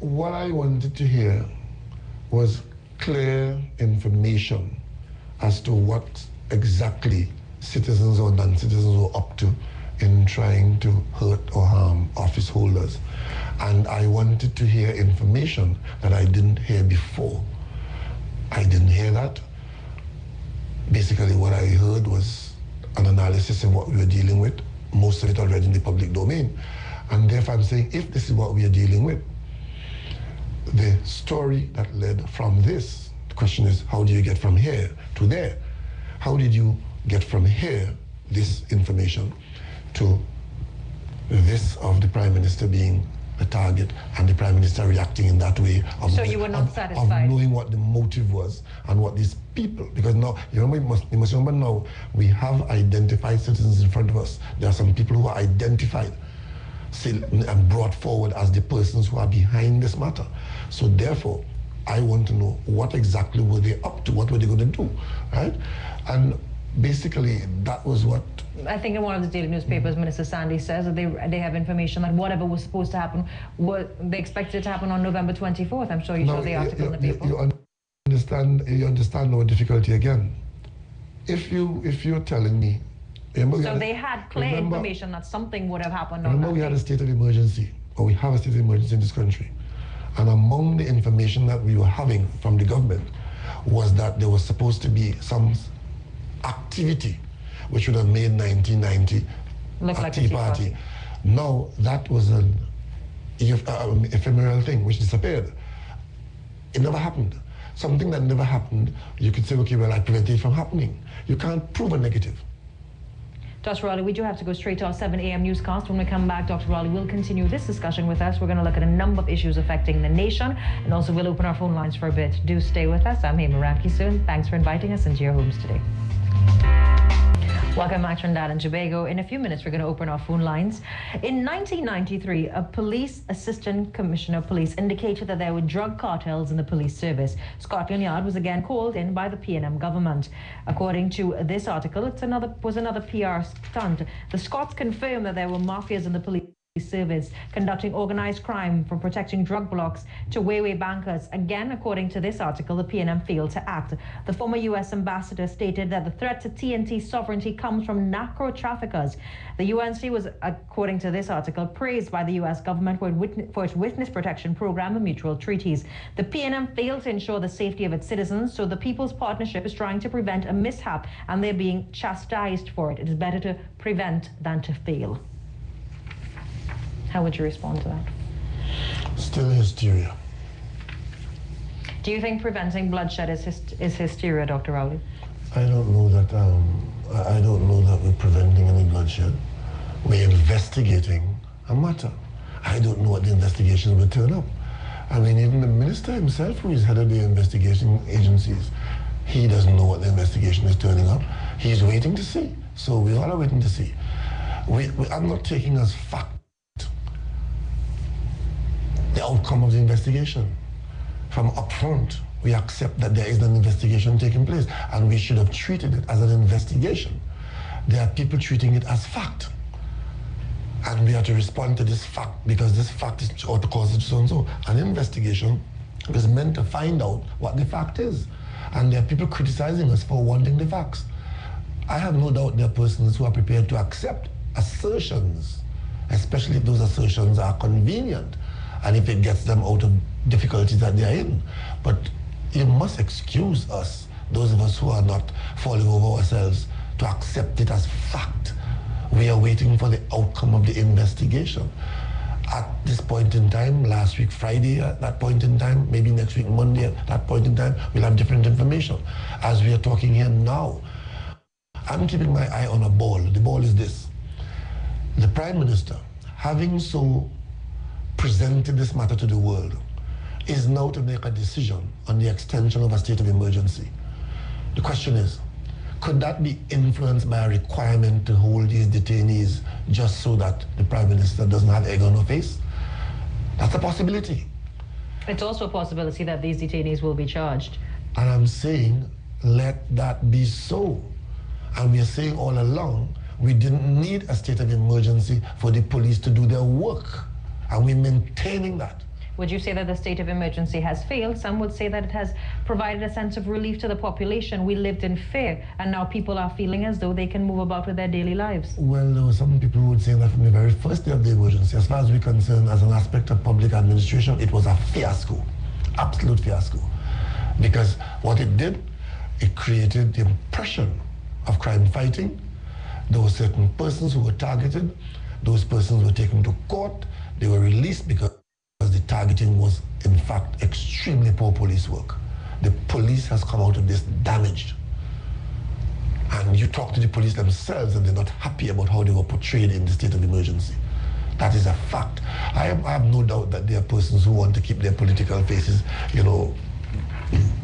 what I wanted to hear was clear information as to what exactly citizens or non-citizens were up to in trying to hurt or harm office holders. And I wanted to hear information that I didn't hear before. I didn't hear that. Basically, what I heard was an analysis of what we were dealing with, most of it already in the public domain. And therefore, I'm saying, if this is what we are dealing with, the story that led from this, the question is, how do you get from here to there? How did you get from here, this information, to this of the Prime Minister being a target and the Prime Minister reacting in that way? So you were not satisfied? Of knowing what the motive was and what these people, because now, you must remember now, we have identified citizens in front of us. There are some people who are identified and brought forward as the persons who are behind this matter. So therefore, I want to know what exactly were they up to, what were they going to do, right? And basically, that was what... I think in one of the daily newspapers, Minister Sandy says that they have information that whatever was supposed to happen, they expected it to happen on November 24th. I'm sure you saw the article in the paper. You understand our difficulty again. If you're telling me... So they had clear information that something would have happened on that we had a state of emergency, or we have a state of emergency in this country. And among the information that we were having from the government was that there was supposed to be some activity which would have made 1990 a Tea Party. Now, that was an ephemeral thing which disappeared. It never happened. Something that never happened, you could say, okay, well, I prevented it from happening. You can't prove a negative. Dr. Rowley, we do have to go straight to our 7 a.m. newscast. When we come back, Dr. Rowley will continue this discussion with us. We're going to look at a number of issues affecting the nation, and also we'll open our phone lines for a bit. Do stay with us. I'm Hema Ramki. Thanks for inviting us into your homes today. Welcome back to Trinidad and Tobago. In a few minutes, we're going to open our phone lines. In 1993, a police assistant commissioner of police indicated that there were drug cartels in the police service. Scotland Yard was again called in by the PNM government. According to this article, it was another PR stunt. The Scots confirmed that there were mafias in the police service conducting organized crime, from protecting drug blocks to wayway bankers. Again, according to this article, the PNM failed to act. The former U.S. ambassador stated that the threat to TNT sovereignty comes from narco traffickers. The UNC was, according to this article, praised by the U.S. government for its witness protection program and mutual treaties. The PNM failed to ensure the safety of its citizens, so the People's Partnership is trying to prevent a mishap, and they're being chastised for it. It is better to prevent than to fail. How would you respond to that? Still hysteria. Do you think preventing bloodshed is hysteria, Dr. Rowley? I don't know that. I don't know that we're preventing any bloodshed. We're investigating a matter. I don't know what the investigation will turn up. I mean, even the minister himself, who is head of the investigation agencies, he doesn't know what the investigation is turning up. He's waiting to see. So we all are waiting to see. I'm not taking as fact the outcome of the investigation. From up front, we accept that there is an investigation taking place, and we should have treated it as an investigation. There are people treating it as fact, and we have to respond to this fact, because this fact is or to cause it so and so. An investigation is meant to find out what the fact is, and there are people criticizing us for wanting the facts. I have no doubt there are persons who are prepared to accept assertions, especially if those assertions are convenient, and if it gets them out of difficulties that they are in. But you must excuse us, those of us who are not falling over ourselves, to accept it as fact. We are waiting for the outcome of the investigation. At this point in time, last week Friday, at that point in time, maybe next week Monday, at that point in time, we'll have different information. As we are talking here now, I'm keeping my eye on a ball. The ball is this. The Prime Minister, having so presented this matter to the world, is now to make a decision on the extension of a state of emergency. The question is, could that be influenced by a requirement to hold these detainees just so that the Prime Minister doesn't have egg on her face? That's a possibility. It's also a possibility that these detainees will be charged. And I'm saying, let that be so. And we are saying all along, we didn't need a state of emergency for the police to do their work. And we're maintaining that. Would you say that the state of emergency has failed? Some would say that it has provided a sense of relief to the population. We lived in fear, and now people are feeling as though they can move about with their daily lives. Well, there were some people who would say that from the very first day of the emergency, as far as we're concerned, as an aspect of public administration, it was a fiasco, absolute fiasco. Because what it did, it created the impression of crime fighting. There were certain persons who were targeted. Those persons were taken to court. They were released because the targeting was, in fact, extremely poor police work. The police has come out of this damaged. And you talk to the police themselves and they're not happy about how they were portrayed in the state of emergency. That is a fact. I have no doubt that there are persons who want to keep their political faces,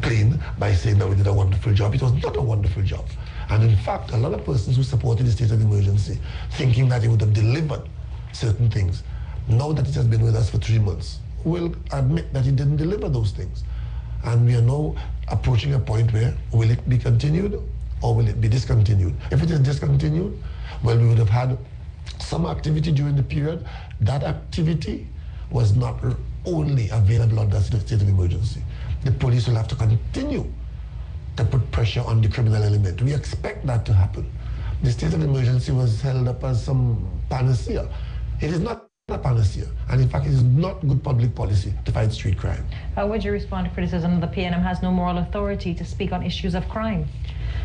clean by saying that we did a wonderful job. It was not a wonderful job. And in fact, a lot of persons who supported the state of emergency, thinking that it would have delivered certain things, now that it has been with us for 3 months, will admit that it didn't deliver those things. And we are now approaching a point where, will it be continued or will it be discontinued? If it is discontinued, well, we would have had some activity during the period. That activity was not only available under the state of emergency. The police will have to continue to put pressure on the criminal element. We expect that to happen. The state of emergency was held up as some panacea. It is not a panacea, and in fact it is not good public policy to fight street crime. How would you respond to criticism that the PNM has no moral authority to speak on issues of crime?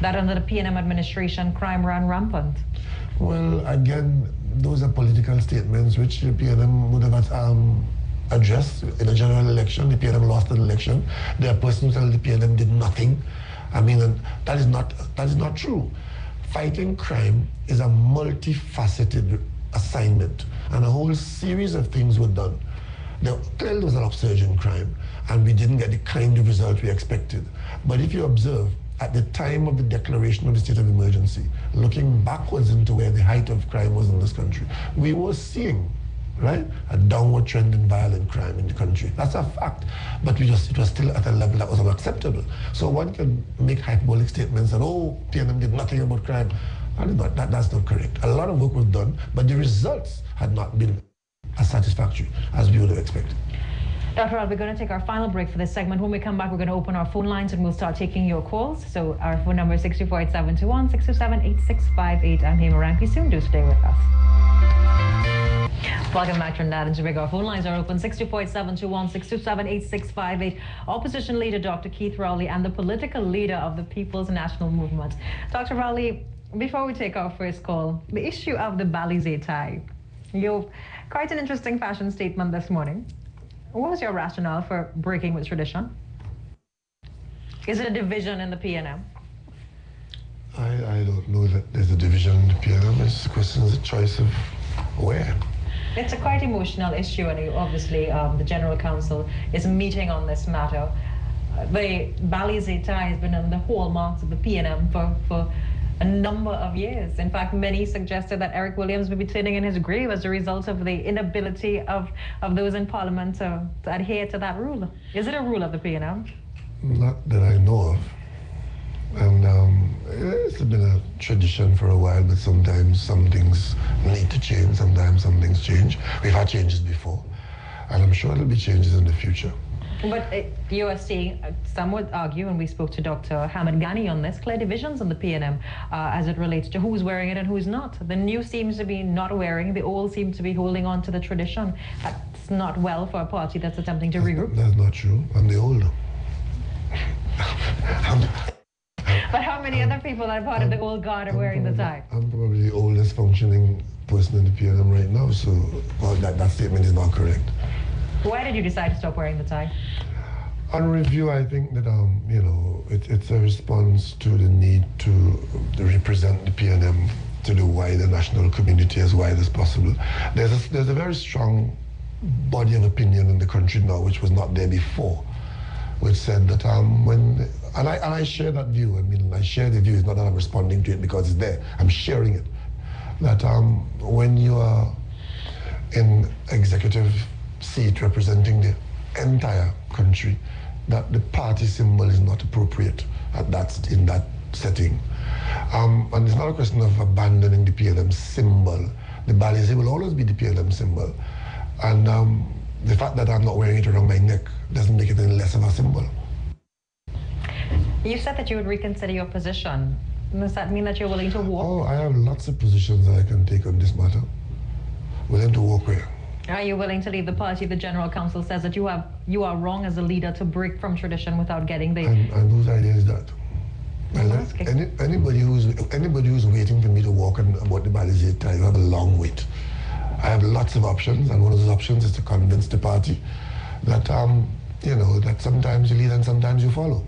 That under the PNM administration, crime ran rampant? Well, again, those are political statements which the PNM would have addressed in a general election. The PNM lost an election. There are persons who tell the PNM did nothing. I mean, and that is not true. Fighting crime is a multifaceted assignment, and a whole series of things were done. Clearly there was an upsurge in crime, and we didn't get the kind of result we expected. But if you observe, at the time of the declaration of the state of emergency, looking backwards into where the height of crime was in this country, we were seeing, right, a downward trend in violent crime in the country. That's a fact. But it was still at a level that was unacceptable. So one can make hyperbolic statements that, oh, PNM did nothing about crime. That's not correct. A lot of work was done, but the results had not been as satisfactory as we would have expected. Dr. Rowley, we're going to take our final break for this segment. When we come back, we're going to open our phone lines and we'll start taking your calls. So our phone number is 624-8721, 627-8658. I'm Hema Rampi. Soon do stay with us. Welcome back, Trinidad and Tobago. Our phone lines are open, 624-8721, 627-8658. Opposition leader Dr. Keith Rowley and the political leader of the People's National Movement. Dr. Rowley, before we take our first call, the issue of the Balize tie. You've quite an interesting fashion statement this morning. What was your rationale for breaking with tradition? Is it a division in the PNM? I don't know that there's a division in the PNM. It's a question of the choice of where. It's a quite emotional issue, and obviously the General Council is meeting on this matter. The Balize tie has been in the hallmarks of the PNM for a number of years. In fact, many suggested that Eric Williams will be turning in his grave as a result of the inability of those in Parliament to adhere to that rule. Is it a rule of the PNM? Not that I know of. And it's been a tradition for a while, but sometimes some things need to change, sometimes some things change. We've had changes before, and I'm sure there'll be changes in the future. But you are seeing, some would argue, and we spoke to Dr. Hamid Ghani on this, clear divisions in the PNM as it relates to who's wearing it and who's not. The new seems to be not wearing, the old seems to be holding on to the tradition. That's not well for a party that's attempting to regroup. That's not true. I'm the older. But how many other people that are part of the old guard are wearing the tie? I'm probably the oldest functioning person in the PNM right now, so that statement is not correct. Why did you decide to stop wearing the tie? On review, I think that it's a response to the need to represent the PNM to the wider national community as wide as possible. There's a very strong body of opinion in the country now, which was not there before, which said that I share that view. I mean, I share the view. It's not that I'm responding to it because it's there. I'm sharing it. That when you are in executive seat representing the entire country, that the party symbol is not appropriate in that setting. And it's not a question of abandoning the PLM symbol. The Balize will always be the PLM symbol. And the fact that I'm not wearing it around my neck doesn't make it any less of a symbol. You said that you would reconsider your position. Does that mean that you're willing to walk? Oh, I have lots of positions that I can take on this matter. Willing to walk where? Are you willing to leave the party? The General Counsel says that you are wrong as a leader to break from tradition without getting the... And whose idea is that? Well, anybody who's waiting for me to walk and about the bodies, you have a long wait. I have lots of options, and one of those options is to convince the party that, that sometimes you lead and sometimes you follow.